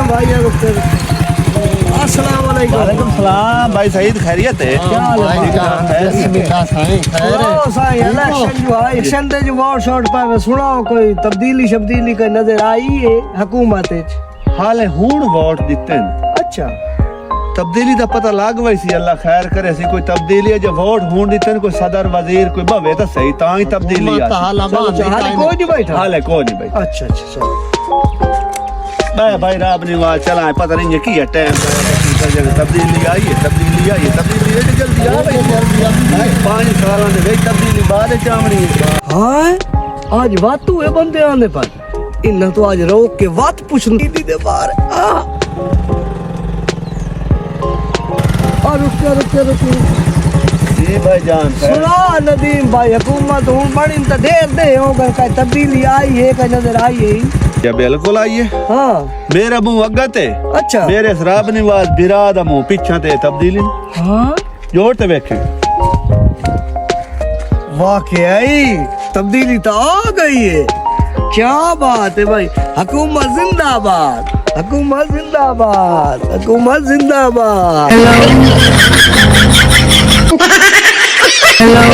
भाई अस्सलाम वालेकुम। वालेकुम सलाम भाई सईद खैरियत है? क्या हाल है? इलेक्शन दे जो वोट शॉट पावे सुनाओ कोई तब्दीली का नजर आई है हुकूमत हाल हूं वोट दिते न। अच्छा तब्दीली का पता लग वही सी अल्लाह खैर करे सी कोई तब्दीली है जो वोट हूं दिते न कोई सदर वजीर कोई भवे तो सही ता ही तब्दीली आ हाल कोई नहीं बैठा हाल कोई नहीं भाई। अच्छा अच्छा चलो भाई राब निवाज चला पता नहीं ये की है टाइम तब्दीली आई है जल्दी आ भाई 5 साल दे वेच तब्दीली बाद चामड़ी हां आज वातू है बंदे आने पर इन्ना तो आज रोक के बात पूछनी दी दे बाहर रुक जी भाई जान सुना नदीम भाई हुकूमत हूं बड़ी तो देर दे होगा का तब्दीली आई है का नजर आई है क्या बिल्कुल आई है। हां मेरा मुंह अग्गा ते अच्छा मेरे शराब निवाज बिराद मुंह पीछा ते तब्दीली हां जोर ते वेखे वाकई तब्दीली तो आ गई है क्या बात है भाई हुकूमत जिंदाबाद हुकूमत जिंदाबाद हुकूमत जिंदाबाद हेलो